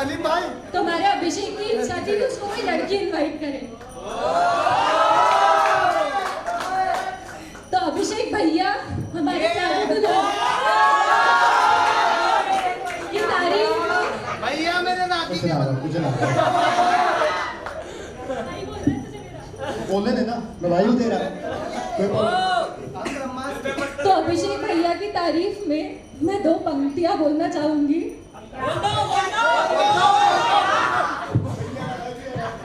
सलीम भाई, तुम्हारे अभिषेक की इच्छा थी कि उसको कोई लड़की इनवाइट करे, तो अभिषेक भैया हमारे प्यारे दुल्हन की तारीफ में भैया मेरे नाती के बोलने देना, मैं भाई दे रहा कोई तो अभिषेक भैया की तारीफ में मैं 2 पंक्तियां बोलना चाहूंगी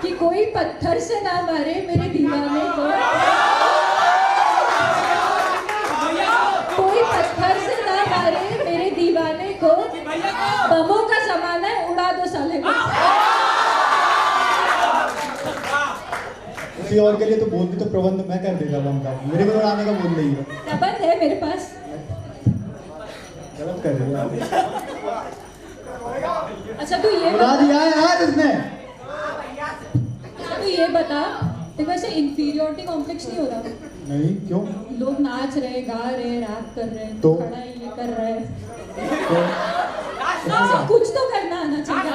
कि कोई पत्थर से ना मारे मेरे दीवाने को, कोई पत्थर से ना मारे मेरे दीवाने को, बमों का जमाना है उड़ा दो साले को। किसी और के लिए तो बोल भी तो प्रबंध मैं कर देता हूँ, मेरे को आने का बोल नहीं है, प्रबंध है मेरे पास। गलत कर रही है। अच्छा तू ये बुला दिया है यार इसने। अच्छा तू ये बता, तेरे को ऐसे इंफीरियोरिटी कॉम्प्लेक्स नहीं हो रहा? नहीं, क्यों? लोग नाच रहे, गा रहे, रैप कर रहे, तो खड़ा है, ये कर रहा है, तो कुछ तो करना आना चाहिए।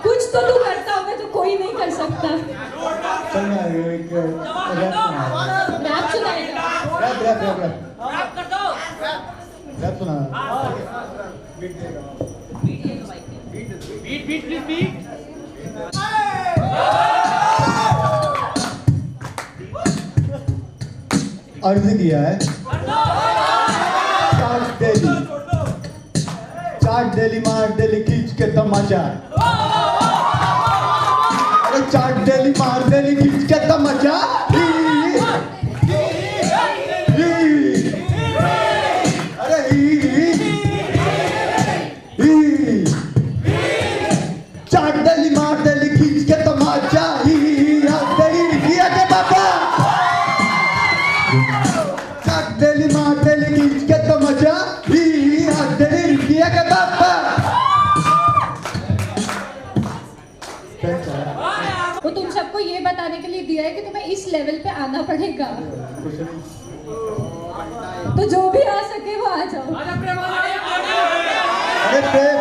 कुछ तो तू करता होगा जो कोई नहीं कर सकता। चल मैं एक रैप सुना, रैप सुनाएगा? रैप सुना। अर्ज किया है चाट डेली मार डेली खींच के तमाचा, अरे चाट डेली मार डेली खींच के तमाचा, चाट डेली मार डेली खींच के तमाचा, किया के बाबा चाट डेली मार डेली खींच के तमाचा, किया के बाबा। वो तुम सबको ये बताने के लिए दिया है कि तुम्हें इस लेवल पे आना पड़ेगा, तो जो भी आ सके वो आ जाओ। अरे प्रेम,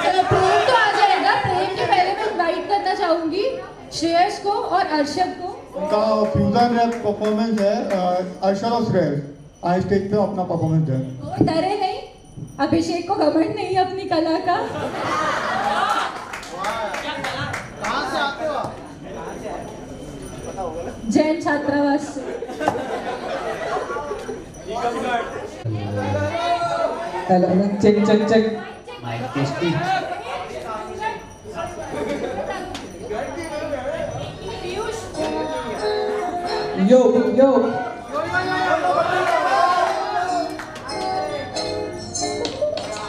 चलो प्रेम तो आ जाएगा। प्रेम के पहले मैं इनवाइट करना चाहूंगी श्रेयस को और अर्शद को। उनका फ्यूजन रैप परफॉर्मेंस है, अर्शद और श्रेयस आज स्टेज पे अपना परफॉर्मेंस है। वो डरे नहीं, अभिषेक को घमंड नहीं है अपनी कला का। कहाँ से आते हो आप? जैन छात्रावास से। Hello check check check mic testing. Yo yo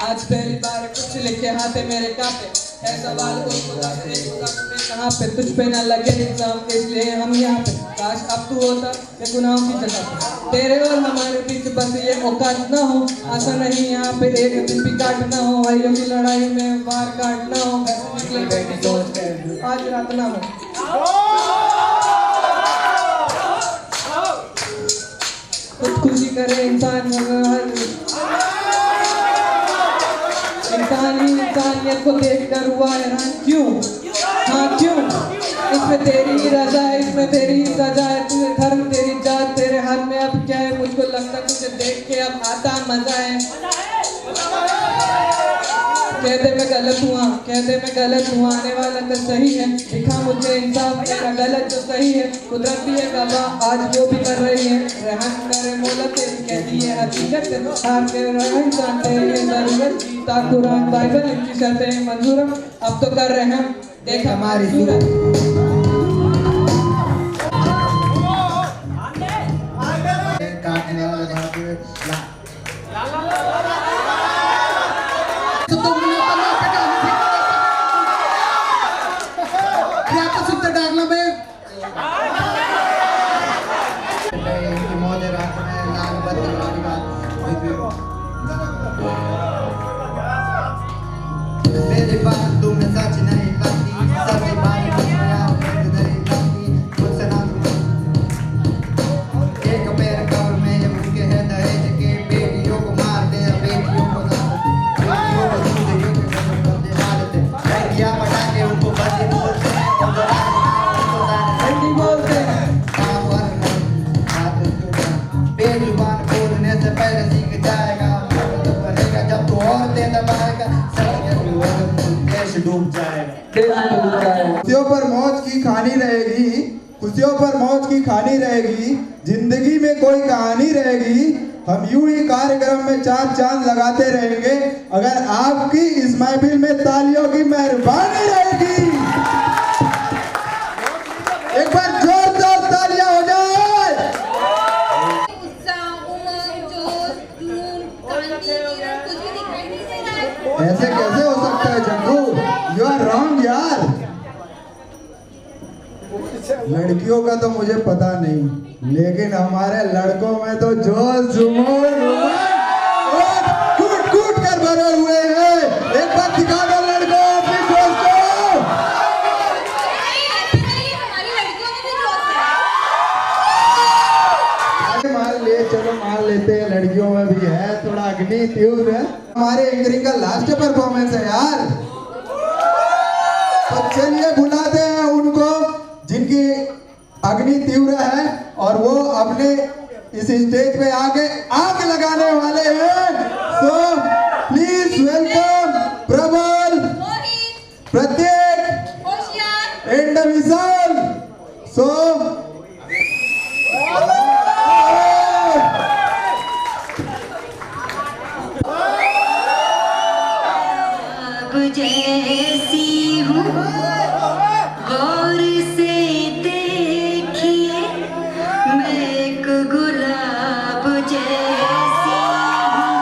आज पहली बार कुछ लिखे हाथे मेरे कापे है सवाल उस खुदा से एक खुदा से कहाँ पे तुझ पे ना लगे एग्जाम इसलिए हम यहाँ पे काश अब तू होता ये गुनाहों की जगह पे तेरे और हमारे बीच बस ये औकात ना हो आशा नहीं यहाँ पे एक दिन भी काट ना हो भाइयों की लड़ाई में वार काट ना हो वैसे निकले बेटी सोच के आज रात ना हो खुदकुशी करे इंसान इंसानियत को देखकर हुआ हैरान क्यों हाँ क्यों इसमें तेरी ही रजा है इसमें तेरी ही सजा है तुझे धर्म तेरी जात तेरे हाथ में अब क्या है मुझको लगता तुझे देख के अब आता मजा है कहते मैं गलत हुआ आने वाला तो सही है दिखा मुझे इंसाफ मेरा गलत जो सही है कुदरत भी है गवाह आज वो भी कर रही है रहन करे मौला तेरी कहती है हकीकत हार के रहन जानते हैं ये जरूरत कुरान बाइबल इनकी शर्तें मंजूर अब तो कर रहे हैं देख हमारी सूरत काटने वाले बाबू डूब जाएगा। दिल टूट जाएगा। खुशियों पर मौज की खानी रहेगी, खुशियों पर मौज की खानी रहेगी, जिंदगी में कोई कहानी रहेगी। हम यूं ही कार्यक्रम में चार चांद लगाते रहेंगे अगर आपकी इस महफिल में तालियों की मेहरबानी रहेगी। एक बार जोरदार तालियां हो जाए। उत्साह, उमंग, जोश, जुनून, क्रांति, किरण कुछ भी दिखाई नहीं दे रहा है। ऐसे कैसे हो सकता है जग्गू? यू आर रॉन्ग यार। लड़कियों का तो मुझे पता नहीं, लेकिन हमारे लड़कों में तो जोश जुनून और कूट कूट कर भरे हुए हैं। एक बार दिखा दो लड़कों अपनी जोश को। हमारी लड़कियों में भी जोश है। मान ले, चलो मान लेते हैं लड़कियों में भी है थोड़ा अग्नि तीव्र है। हमारे एंकरिंग का लास्ट परफॉर्मेंस है यार, तो चलिए बुलाते हैं उनको जिनकी अग्नि तीव्र है और वो अपने इस स्टेज पे आके आग लगाने वाले हैं। सो प्लीज वेलकम प्रबल, मोहित, प्रत्येक होशियार, एंड विशाल। सो जैसी हूँ गौर से देखिए, मैं एक गुलाब जैसी हूँ।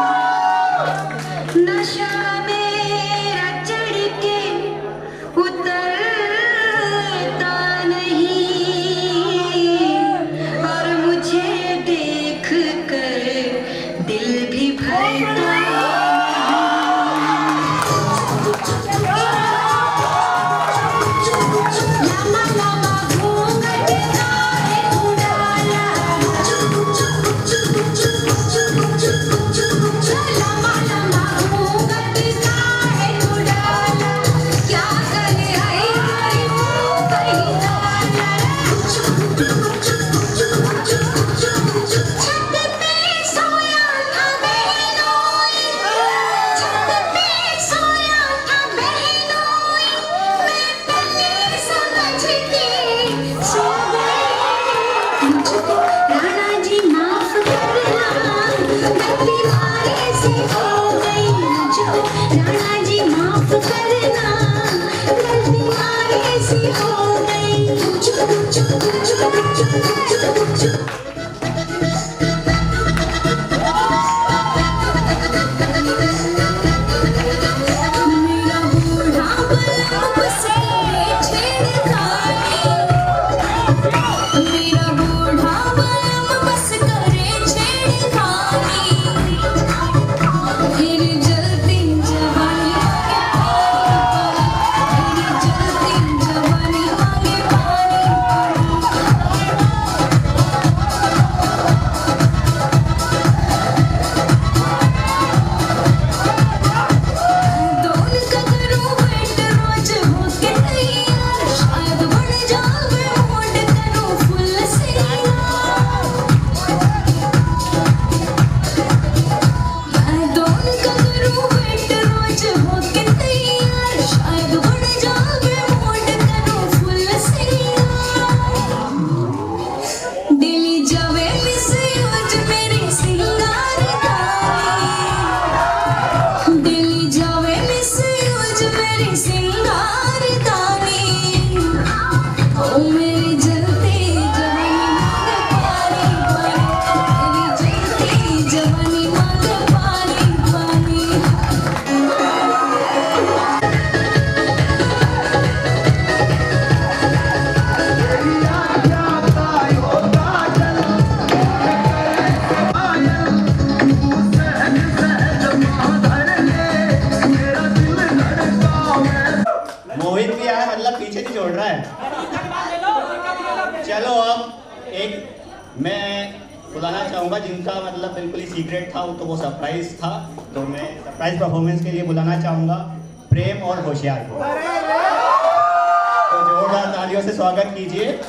नशा मेरा चढ़ के उतरता नहीं, और मुझे देख कर दिल भी भरता। चलो अब एक मैं बुलाना चाहूँगा जिनका मतलब बिल्कुल ही सीक्रेट था, तो वो सरप्राइज था, तो मैं सरप्राइज परफॉर्मेंस के लिए बुलाना चाहूँगा प्रेम और होशियार को। तो जोरदार तालियों से स्वागत कीजिए।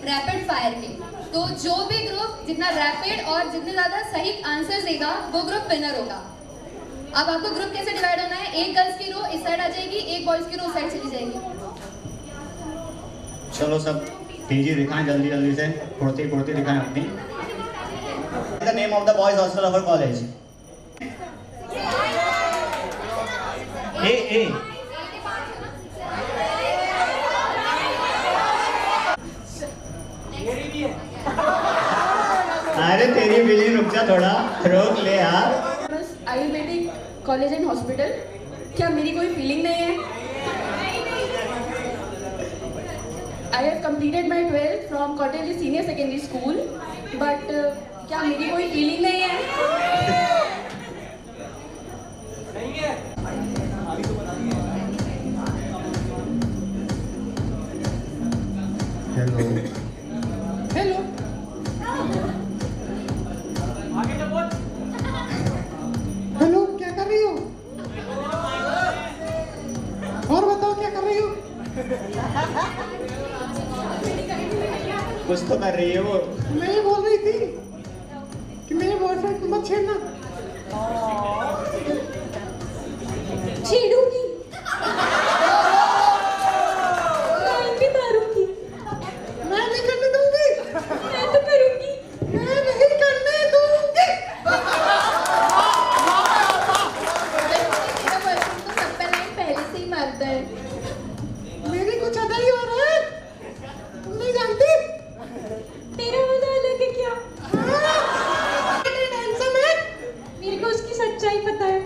रैपिड फायर के। तो जो भी ग्रुप जितना रैपिड और जितने ज्यादा सही आंसर देगा वो ग्रुप विनर होगा। अब आपको ग्रुप कैसे डिवाइड होना है, एक गर्ल्स की रो इस साइड आ जाएगी, एक बॉयज की रो उस साइड चली जाएगी। चलो सब तेजी दिखाएं, जल्दी जल्दी से फुर्ती दिखाएं अपनी। The name of the boys hostel of our college. ए अरे तेरी बिली, रुक जा थोड़ा, रोक ले यार। Ayurvedic college and hospital. क्या मेरी कोई फीलिंग नहीं है? I have completed my 12th from cottage senior secondary school, but क्या मेरी कोई फीलिंग नहीं है? Hello hello. हेलो, क्या कर रही हो? और बताओ क्या कर रही हो? कुछ तो कर रही है वो। मैं ये बोल रही थी कि मेरे बॉयफ्रेंड को मत छेड़ना। छेड़ूंगी, मैं भी मारूंगी, मैं नहीं करने दूंगी। मैं तो करूंगी। मैं नहीं करने दूंगी। मेरा बॉयफ्रेंड तो सब पे लाइन पहले से ही मारता है। मेरी कुछ अदा ही हो रहा है, तुम नहीं जानती? तेरा वाला अलग है क्या? टेंशन है। मेरे को उसकी सच्चाई पता है।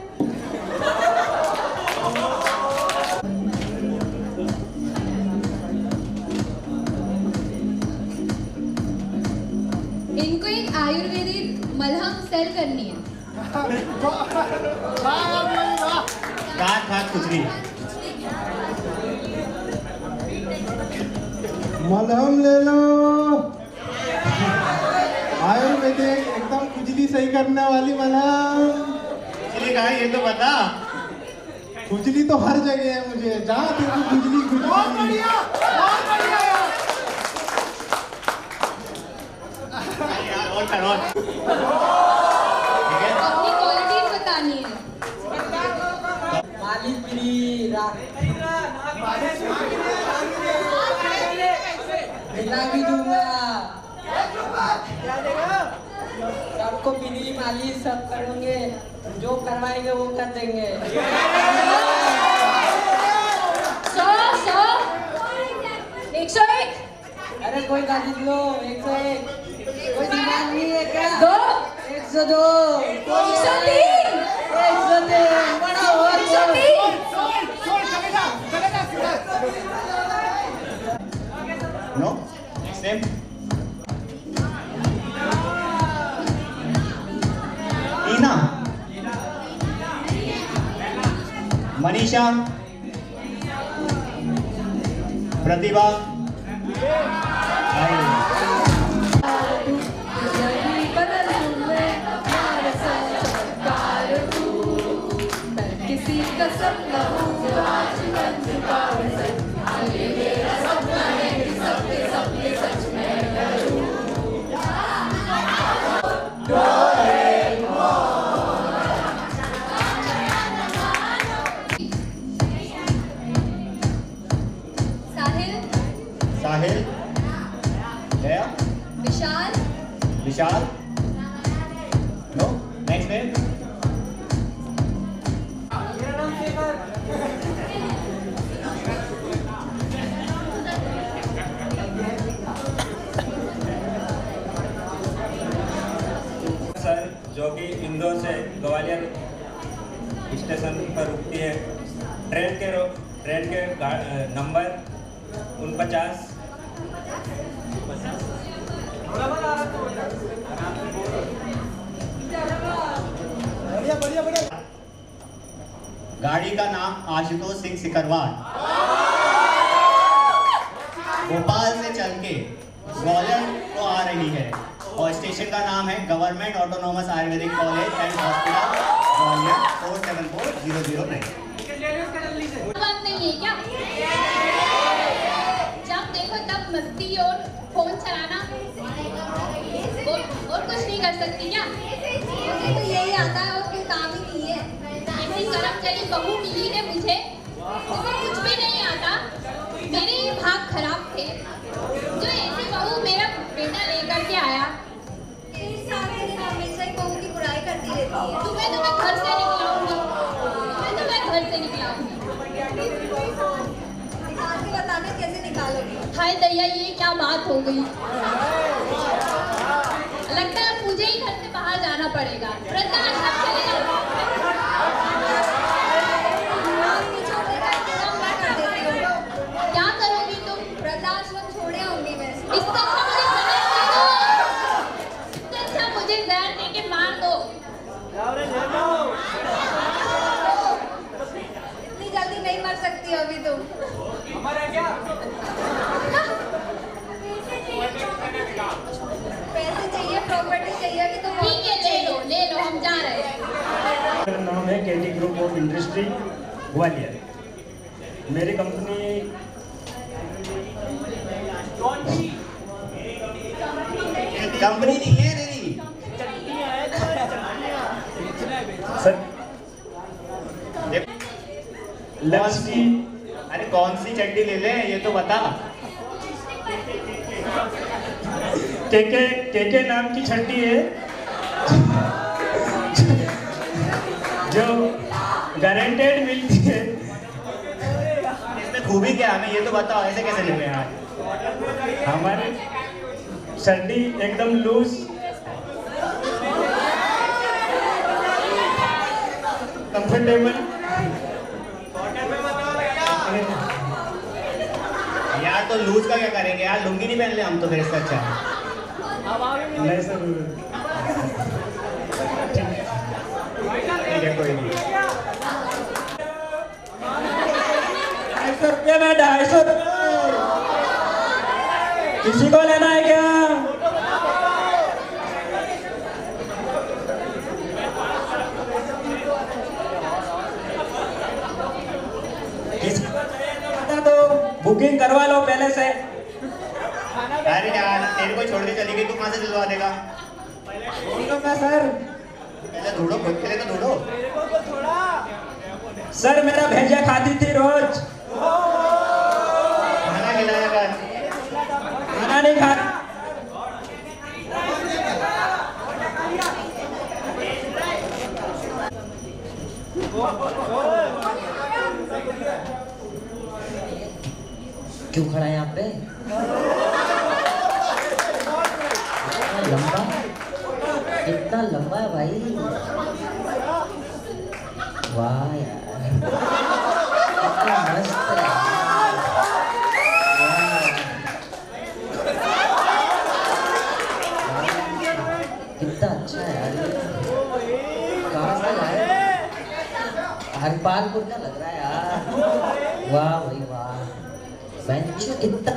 इनको एक आयुर्वेदिक मलहम सेल करनी है। काट कुछ नहीं। मलहम ले लो। आयुर्वेदिक एकदम खुजली सही करने वाली मलहम। इसलिए कहा ये तो बता। खुजली तो हर जगह है, मुझे जहाँ देखो खुजली खुजली। बहुत बढ़िया यार। यार और कर और। ठीक है। अपनी क्वालिटीज बतानी है। मिला भी दूंगा, सबको बिजली मालिश सब करेंगे, जो करवाएंगे वो कर देंगे। 101। अरे कोई गाड़ी लो, 101। कोई दिमाग नहीं है क्या? 2 102, 103 103, बड़ा हो 103। No same. ईना, मनीषा, प्रतिभा, किसी का सपना आज बन चुका है सच। ये मेरा सपना है कि सबके सपने सच में करूं। साहिल, साहिल, गया, विशाल, विशाल, नो नेक्स्ट नेम। सर, जो कि इंदौर से ग्वालियर स्टेशन पर रुकती है। ट्रेन के नंबर 49। गाड़ी का नाम आशुतोष सिंह सिकरवार। भोपाल से चल के ग्वालियर को आ रही है और स्टेशन का नाम है government autonomous Ayurvedic college and hospital Gwalior 474009। बात नहीं है क्या? जब देखो तब मस्ती और फोन बलून चलाना और कुछ नहीं कर सकती क्या? मुझे तो यही आता है और कोई काम ही नहीं है। ऐसी करम चली बहू मिली है मुझे, जिसे कुछ भी नहीं आता। मेरे ये भाग खराब थे जो ऐसी बहू मेरा बेटा लेकर के आया। सारे दिन हमेशा ही बहू की बुराई करती रहती है। तुम्हें तो मैं घर से निकलाऊंगी, तुम्हें तो मैं घर से निकलाऊंगी। निकाल के बताना कैसे निकालोगी। हाय दैया, ये क्या बात हो गई। लगता है मुझे ही घर से बाहर जाना पड़ेगा। वृद्धाश्रम चले जाओ। क्या करोगी तुम? वृद्धाश्रम छोड़े होंगी मैं। इससे अच्छा मुझे जहर दे दो। इससे अच्छा मुझे जहर दे के मार दो। इतनी जल्दी नहीं मर सकती अभी तुम। पैसे चाहिए, प्रॉपर्टी चाहिए कि तुम। ठीक है, ले लो, हम जा रहे हैं। मेरा नाम है केटी ग्रुप ऑफ इंडस्ट्री ग्वालियर। मेरी कंपनी कंपनी नहीं है तेरी। सर लक्ष्य की अरे कौन सी चड्डी ले ले ये तो बता। के नाम की छट्टी है जो गारंटेड मिलती है। इसमें खूबी क्या हमें ये तो बताओ, ऐसे कैसे ले रहे हैं? हमारे छट्टी एकदम लूज, कंफर्टेबल। यार तो लूज का क्या करेंगे यार, लुंगी नहीं पहन ले हम तो फिर इससे अच्छा। नहीं सर, ठीक है कोई नहीं। 250 रुपये में 250 किसी को लेना है क्या? किसी को चाहिए तो बता दो, बुकिंग करवा लो पहले से। अरे यार तेरे को छोड़ के चली गई, तू कहाँ से दिलवा देगा? सर पहले ढूंढो, खुद के लिए तो ढूंढो। सर मेरा भेजा खाती थी रोज, खाना खिलाया कर। खाना नहीं खा। क्यों खड़ा है यहाँ पे? इतना लंबा, इतना लंबा है भाई। वाह यार, कितना मस्त है। कितना अच्छा है यार। कहाँ से लाए? हरिपालपुर का लग रहा है यार। वाह भाई वाह, बेंच इतना।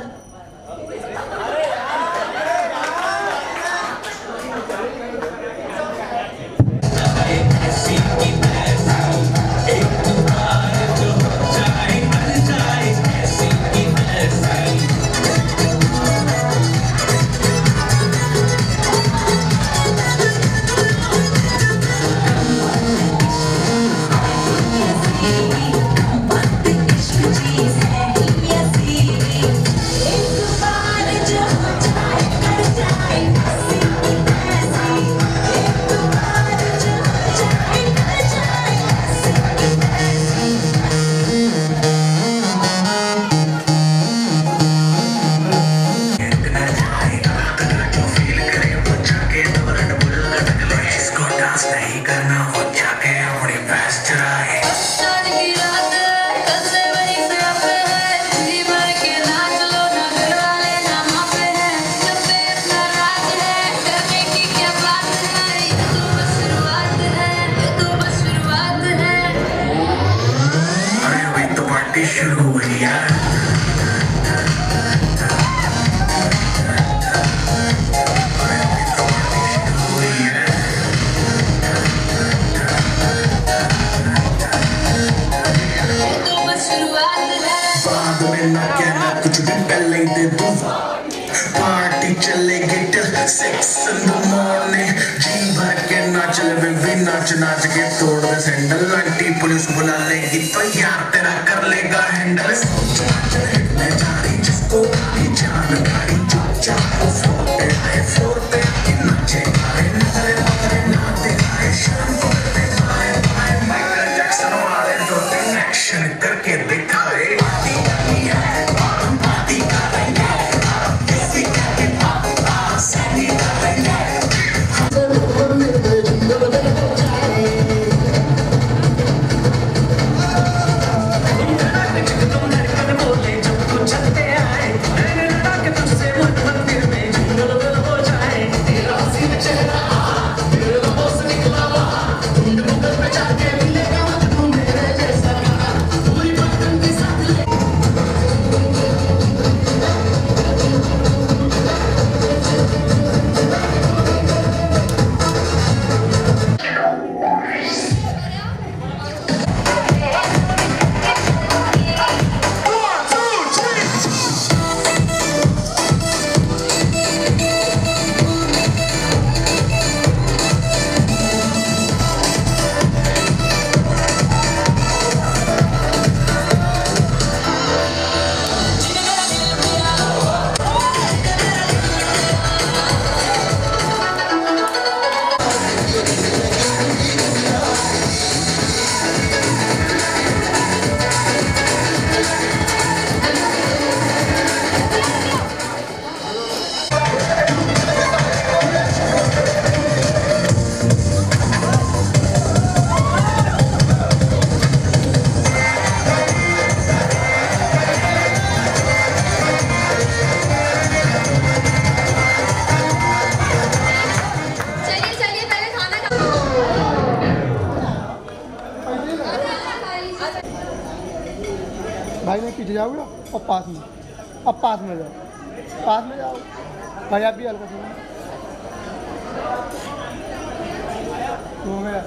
कुछ भी पहले दे दूं, पार्टी चलेगी till 6 in the morning। जी भर के नाच ले भी नाच नाच के तोड़ दे सैंडल। आंटी पुलिस बुला लेगी तो यार तेरा कर लेगा हैंडल। हिटने जा रही जिसको भी जान भाई चुपचाप फ्लोर पे आए फ्लोर पे आके नाचे गाए नखरे नखरे ना दिखाए शाम को करते बाय बाय। माइकल जैक्सन वाले दो तीन एक्शन करके दिखाए। पार्टी करनी है हम पार्टी करेंगे किसी के पापा सैनी करेंगे। भाई मैं पीछे जाऊँगा और पास में, अब पास में जाओ, पास में जाओ भाई। आप भी हल्का सुनो हो गया।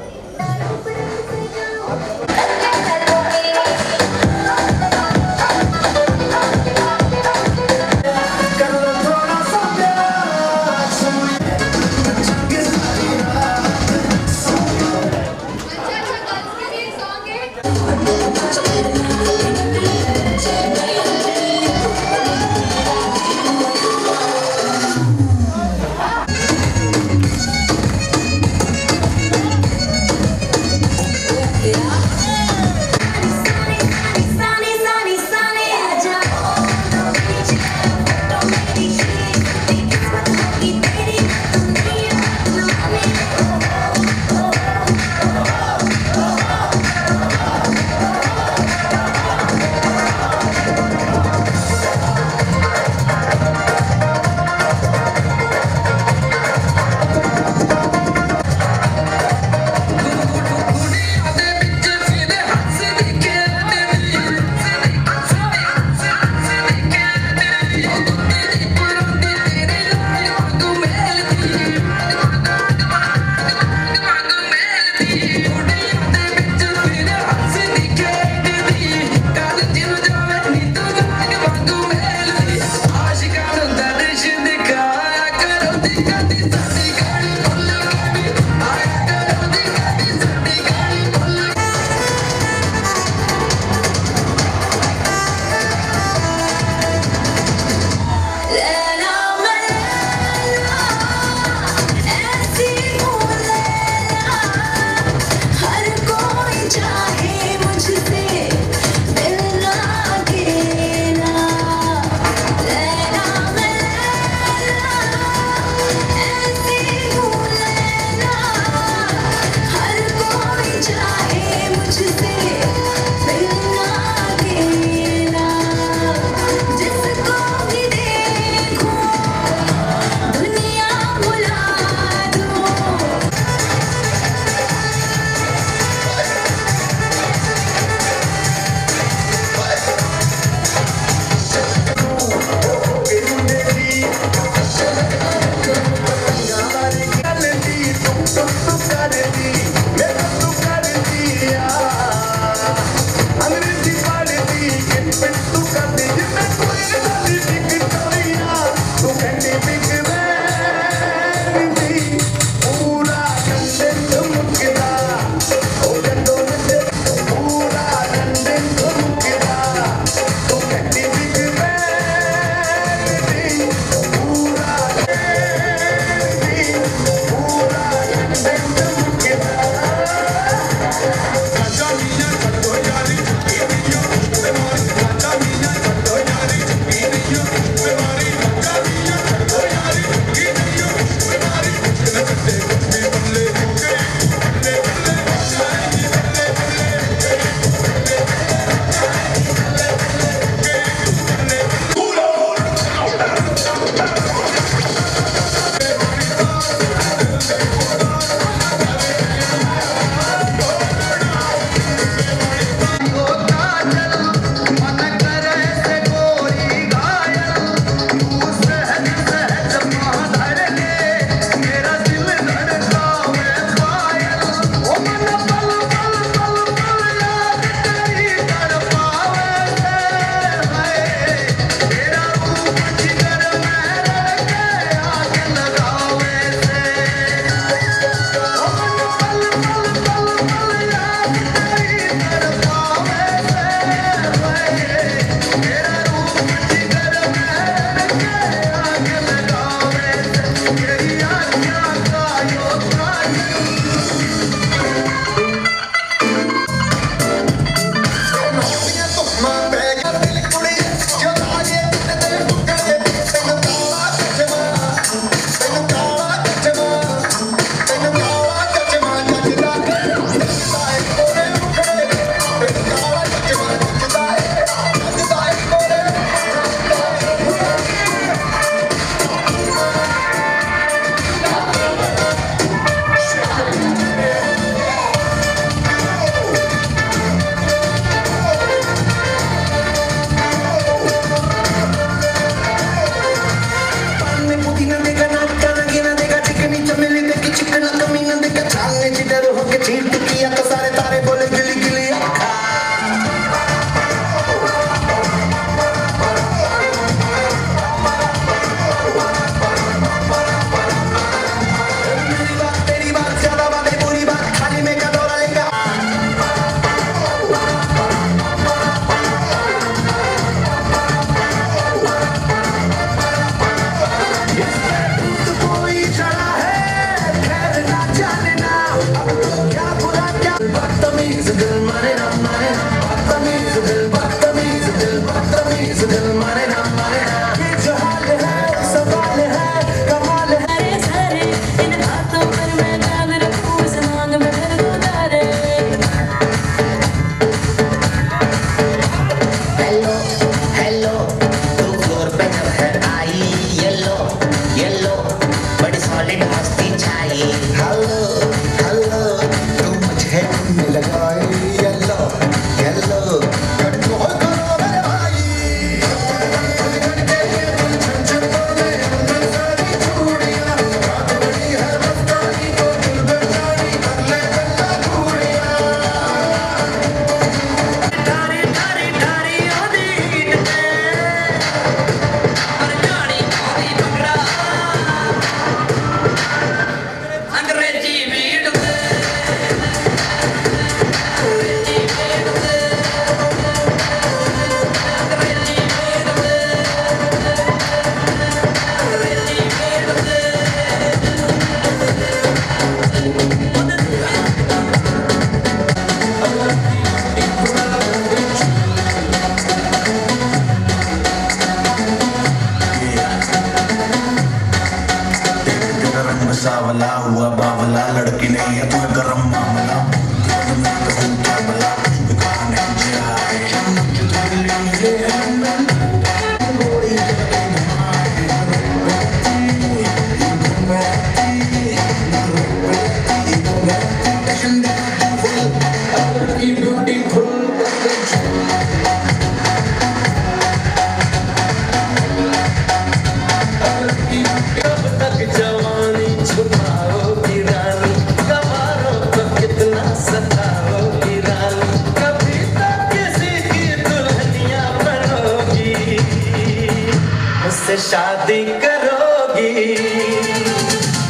मुझसे शादी करोगी,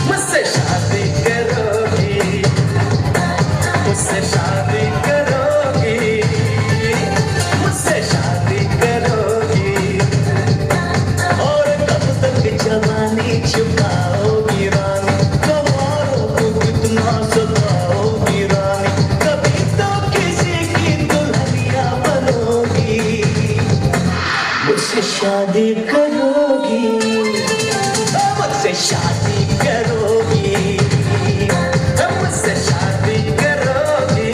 मुझसे शादी करोगी, मुझसे शादी करोगी, मुझसे शादी करोगी। और कब तक जवानी छुपाओगी रानी, कवारों को कितना सताओगी रानी, कभी तो किसी की दुल्हनिया बनोगी, मुझसे शादी करोगी, मुझसे शादी करोगी, मुझसे शादी करोगी,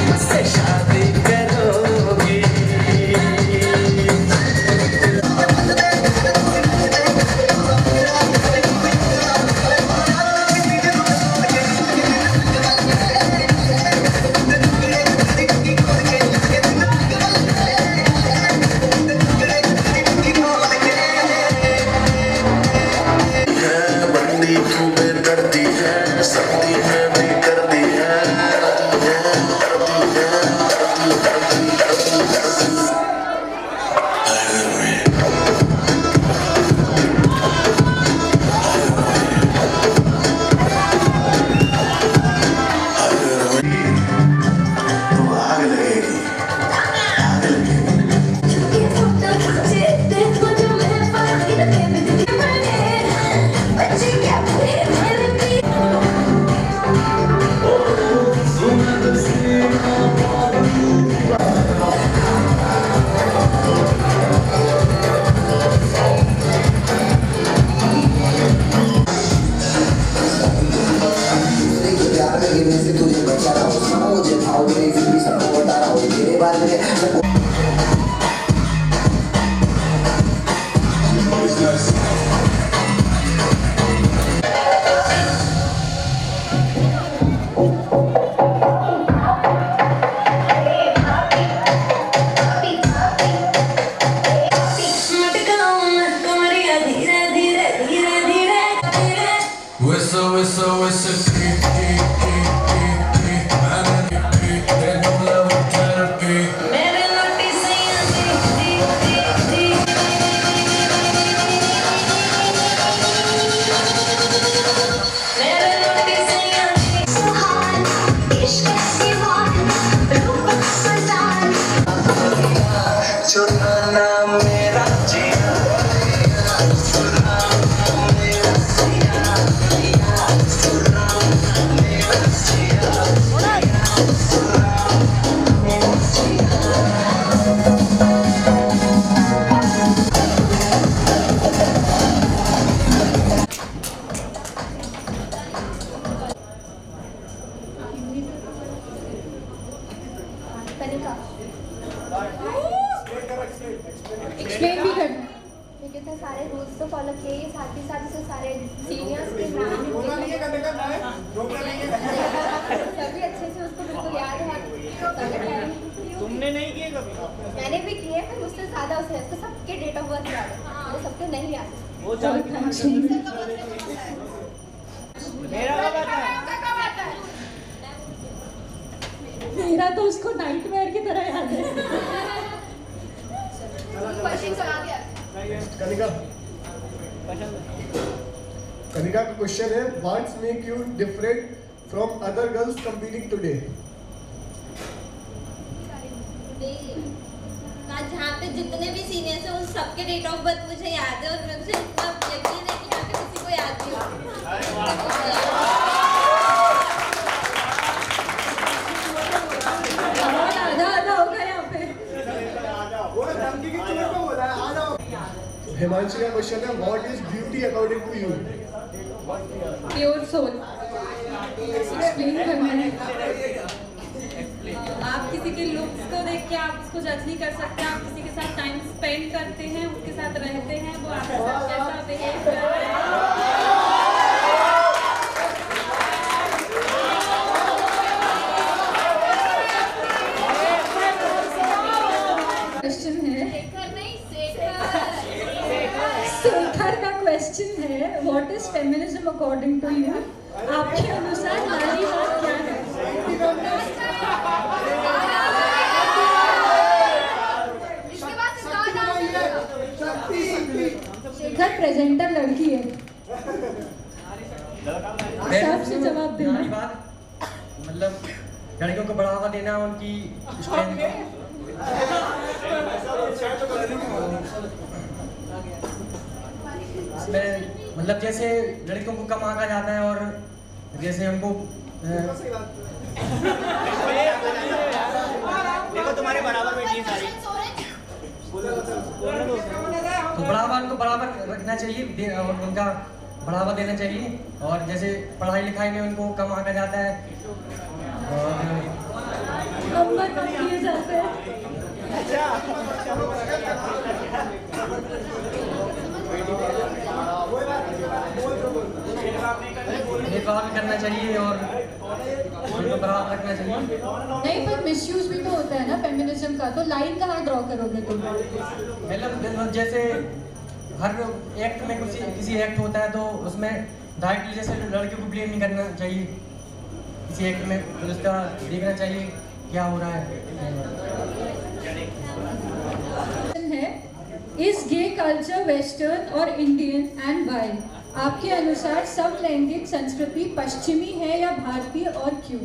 मुझसे शादी करोगी। बंदी तू बेदर्दी है, सर्दी में भी कर दी है, एक्सप्लेन भी करना। क्योंकि तो सारे रूल्स तो फॉलो किए ही, साथ ही साथ इसे सारे सीनियर्स के नाम सभी अच्छे से उसको बिल्कुल याद है। तुमने नहीं किए कभी? मैंने भी किए, पर मुझसे ज़्यादा उसे तो सबके डेट ऑफ बर्थ याद है, मुझे सबके नहीं याद है। वो मेरा तो उसको नाइटमेयर की तरह याद है। क्वेश्चन आ गया। कनिका का क्वेश्चन है, what's make you different from other girls competing today? जहाँ पे जितने भी सीनियर्स हैं उन सबके डेट ऑफ बर्थ मुझे याद है, और मुझे इतना यकीन है कि यहाँ पे किसी को याद नहीं आधा होगा यहाँ पे। हिमांशु का क्वेश्चन है, what is beauty according to you? Pure soul. Explain करना है। आप किसी के लुक्स को देख के आप उसको जज नहीं कर सकते। आप किसी के साथ टाइम स्पेंड करते हैं, उसके साथ रहते हैं, वो आपके साथ कैसा बिहेव कर रहा है। क्वेश्चन है, शेखर का क्वेश्चन है, what is feminism according to you? आपके अनुसार नारीवाद क्या है? प्रेजेंटर लड़की है। सबसे जवाब देना। मतलब लड़कियों को बढ़ावा देना, उनकी स्ट्रेंथ मतलब जैसे लड़कियों को कम आंका जाता है और जैसे हमको देखो तुम्हारे बराबर बैठी है सारी, तो बढ़ावा उनको बराबर रखना चाहिए और उनका बढ़ावा देना चाहिए। और जैसे पढ़ाई लिखाई में उनको कम आंका जाता है और नंबर कम दिए जाते हैं। भेदभाव भी करना चाहिए और उनको बराबर रखना चाहिए। नहीं, पर मिसयूज भी तो होता है ना फेमिनिज्म का, तो लाइन कहाँ ड्रॉ करोगे तुम? मतलब जैसे हर एक्ट में किसी एक्ट होता है तो उसमें डायरेक्टली जैसे लड़कियों को ब्लेम नहीं करना चाहिए किसी एक्ट में, तो उसका देखना चाहिए क्या हो रहा है। इज गे कल्चर वेस्टर्न और इंडियन एंड वाई? आपके अनुसार समलैंगिक संस्कृति पश्चिमी है या भारतीय और क्यों?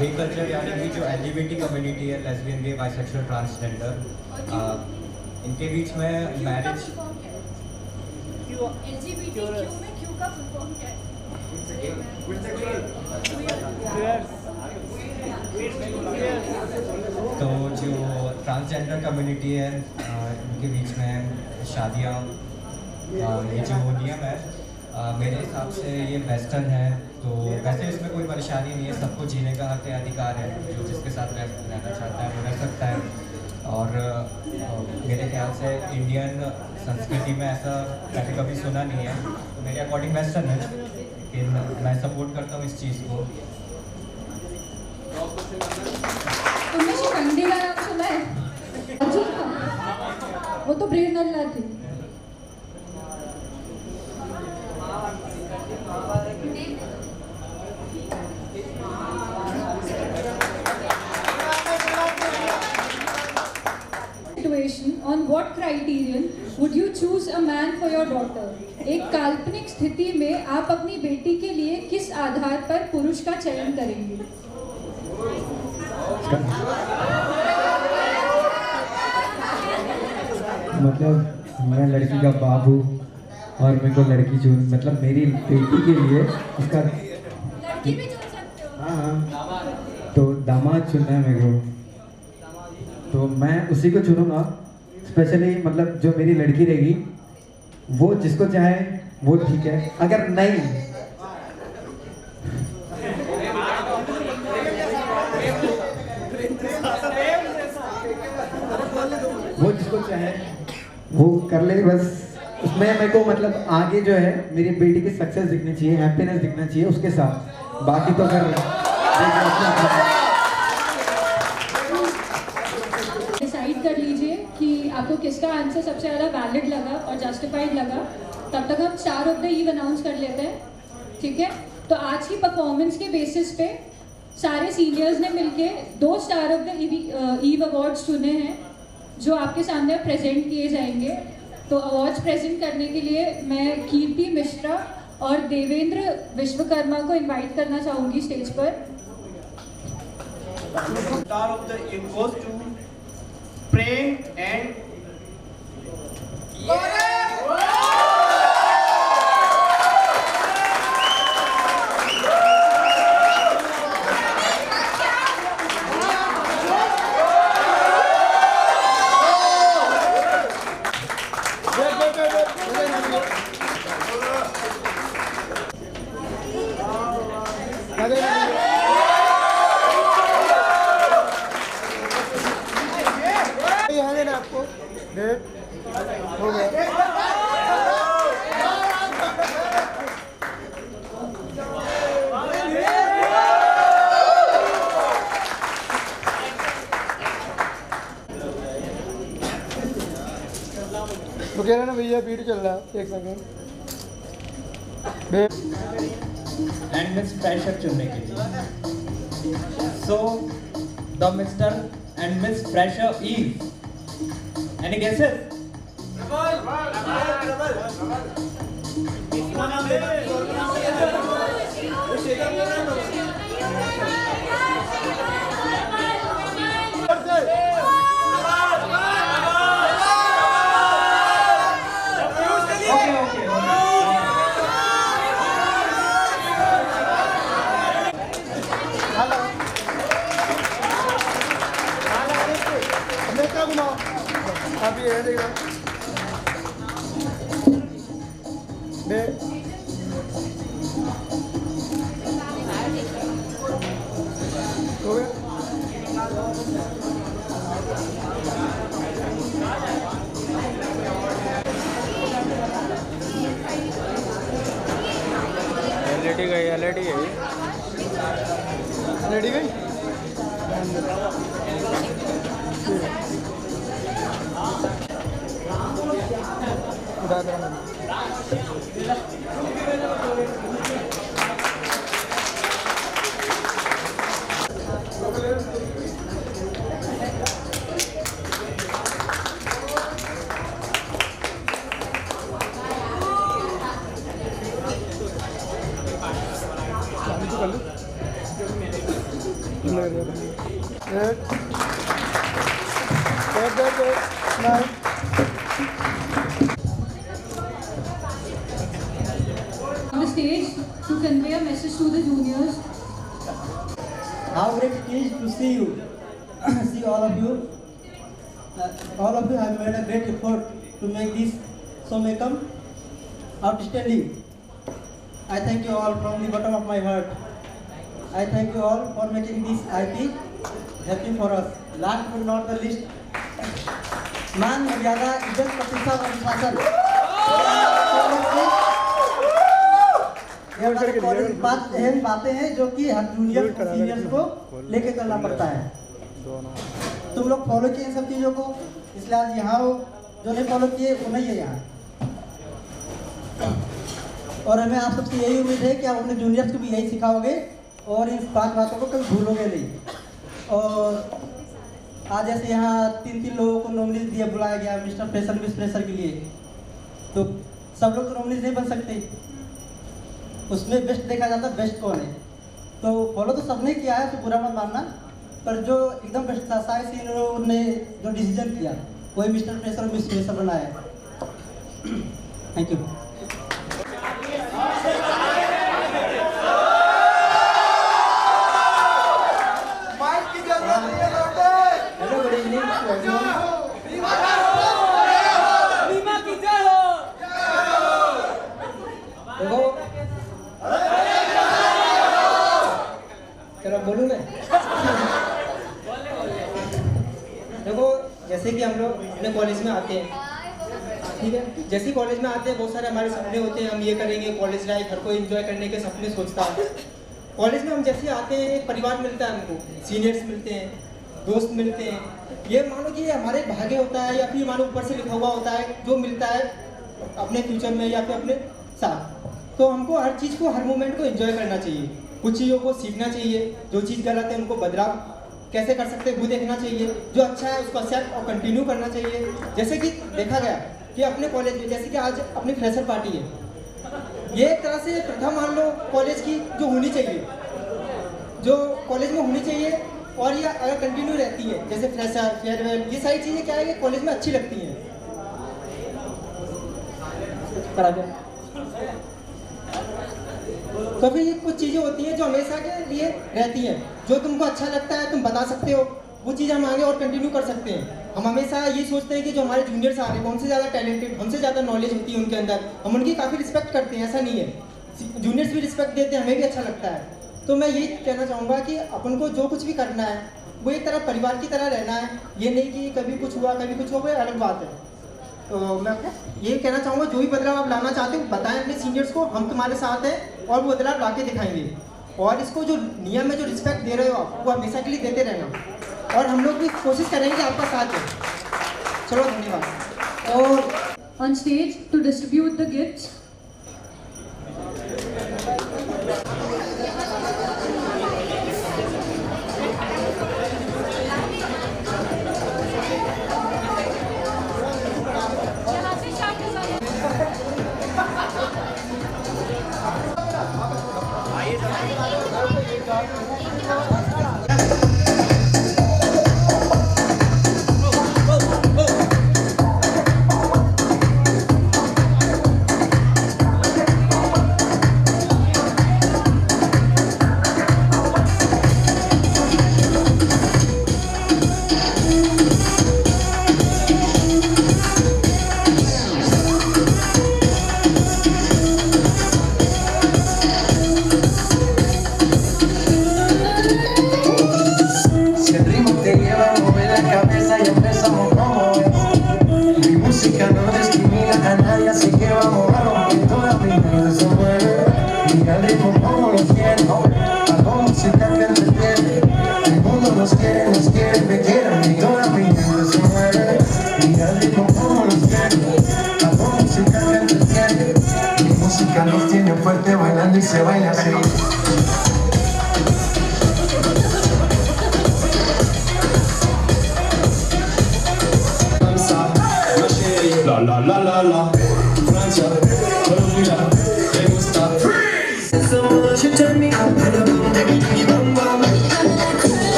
गे कल्चर यानी कि जो LGBT कम्युनिटी है, लेस्बियन, गे, बाइसेक्सुअल, ट्रांसजेंडर, इनके बीच में मैरिज। LGBT में क्यों का फुल फॉर्म क्या है? तो जो ट्रांसजेंडर कम्युनिटी है उनके बीच में शादियाँ, ये जो नियम है मेरे हिसाब से ये वेस्टर्न है। तो वैसे इसमें कोई परेशानी नहीं है, सबको जीने का हक है, अधिकार है, जो जिसके साथ रहना चाहता है वो रह सकता है। और मेरे ख्याल से इंडियन संस्कृति में ऐसा मैंने कभी सुना नहीं है, तो मेरे अकॉर्डिंग वेस्टर्न है, लेकिन मैं सपोर्ट करता हूँ इस चीज़ को। तुमने शिकंडी का नाम सुना है? अर्जुन का? वो तो ब्रेन नल्ला थी। On what criterion would you choose a man for your daughter? एक काल्पनिक स्थिति में आप अपनी बेटी के लिए किस आधार पर पुरुष का चयन करेंगे? मतलब मैं लड़की का बाप हूँ और मेरे को लड़की चुन, मतलब मेरी बेटी के लिए उसका लड़की भी चुन सकते हो। हाँ, तो दामाद चुनना है मेरे को, तो मैं उसी को चुनूंगा। स्पेशली मतलब जो मेरी लड़की रहेगी वो जिसको चाहे वो ठीक है, अगर नहीं वो जिसको चाहे वो कर ले, बस उसमें मेरे को मतलब आगे जो है मेरी बेटी की सक्सेस दिखनी चाहिए, हैप्पीनेस दिखना चाहिए उसके साथ, बाकी तो फिर डिसाइड कर लीजिए कि आपको किसका आंसर सबसे ज़्यादा वैलिड लगा और जस्टिफाइड लगा। तब तक हम star of the eve announce कर लेते हैं, ठीक है? तो आज की परफॉर्मेंस के बेसिस पे सारे सीनियर्स ने मिलके 2 star of the eve awards चुने हैं जो आपके सामने प्रेजेंट किए जाएंगे। तो अवार्ड्स प्रेजेंट करने के लिए मैं कीर्ति मिश्रा और देवेंद्र विश्वकर्मा को इनवाइट करना चाहूँगी स्टेज पर। Star of the Eve goes to Prem and आपको डेट हो गया। तो कह रहे ना भैया वीडियो चल रहा है, एक सेकंड। एंड मिस फ्रेशर चुनने के लिए, so the mister and miss fresher eve Any guesses? अभी ये देखना हो गया एलईडी गई एलईडी गई रेडी गई On the stage to convey a message to the juniors. How great it is to see you, see all of you. All of you have made a great effort to make this so become outstanding. I thank you all from the bottom of my heart. I thank you all for making this IP happy for us. Last but not the least, मान मर्यादा इज्जत प्रतिष्ठा और अनुशासन ये हमारे college बात अहम बातें हैं जो कि हर जूनियर सीनियर्स को लेके करना पड़ता है। तुम लोग फॉलो किए इन सब चीज़ों को, इसलिए आज यहाँ हो। जो नहीं फॉलो किए वो नहीं है यहाँ। और हमें आप सबसे यही उम्मीद है कि आप अपने जूनियर्स को भी यही सिखाओगे और इन 5 बातों को कभी भूलोगे नहीं। और आज जैसे यहाँ 3 लोगों को नॉमिनीज दिया बुलाया गया मिस्टर फ्रेशर मिस फ्रेशर के लिए, तो सब लोग तो नॉमिनीज नहीं बन सकते। उसमें बेस्ट देखा जाता है बेस्ट कौन है। तो फॉलो तो सबने किया है, तो बुरा मत मानना, पर जो एकदम बेस्ट था सारे सीनियरों ने जो डिसीजन किया वही मिस्टर फ्रेशर और मिस फ्रेशर बनाया। Thank you. Hello good evening देखो चलो बोलूँ मैं। देखो जैसे कि हम लोग अपने कॉलेज में आते हैं, ठीक है, जैसे कॉलेज में आते हैं बहुत सारे हमारे सपने होते हैं, हम ये करेंगे, कॉलेज लाइफ हर कोई एंजॉय करने के सपने सोचता है। कॉलेज में हम जैसे आते हैं एक परिवार मिलता है हमको, सीनियर्स मिलते हैं, दोस्त मिलते हैं। ये मानो कि ये हमारे भाग्य होता है या फिर मानो ऊपर से लिखा हुआ होता है जो मिलता है अपने फ्यूचर में या फिर अपने साथ। तो हमको हर चीज़ को हर मोमेंट को एंजॉय करना चाहिए, कुछ चीज़ों को सीखना चाहिए, जो चीज़ गलत है उनको बदलाव कैसे कर सकते हैं वो देखना चाहिए, जो अच्छा है उसको एक्सेप्ट और कंटिन्यू करना चाहिए। जैसे कि देखा गया कि अपने कॉलेज में जैसे कि आज अपनी फ्रेशर पार्टी है, ये एक तरह से प्रथा मान लो कॉलेज की जो होनी चाहिए, जो कॉलेज में होनी चाहिए। और ये अगर कंटिन्यू रहती है जैसे फ्रेशर फेयरवेल, ये सारी चीज़ें क्या है कि कॉलेज में अच्छी लगती हैं। कभी कुछ चीज़ें होती हैं जो हमेशा के लिए रहती हैं, जो तुमको अच्छा लगता है तुम बता सकते हो, वो चीज़ हम आगे और कंटिन्यू कर सकते हैं। हम हमेशा ये सोचते हैं कि जो हमारे जूनियर्स आ रहे हैं उनसे ज़्यादा टैलेंटेड, हमसे ज़्यादा नॉलेज होती है उनके अंदर, हम उनकी काफ़ी रिस्पेक्ट करते हैं, ऐसा नहीं है। जूनियर्स भी रिस्पेक्ट देते हैं, हमें भी अच्छा लगता है। तो मैं यही कहना चाहूँगा कि अपन को जो कुछ भी करना है वो एक तरह परिवार की तरह रहना है, ये नहीं कि कभी कुछ हुआ कभी कुछ हुआ, कोई अलग बात है। तो मैं ये कहना चाहूँगा जो भी बदलाव आप लाना चाहते हो बताएं अपने सीनियर्स को, हम तुम्हारे साथ हैं और वो बदलाव ला के दिखाएंगे। और इसको जो नियम में जो रिस्पेक्ट दे रहे हो आप वो हमेशा के लिए देते रहना, और हम लोग भी कोशिश करेंगे आपका साथ है। चलो धन्यवाद। और on stage to distribute the gifts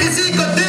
किसी को दिल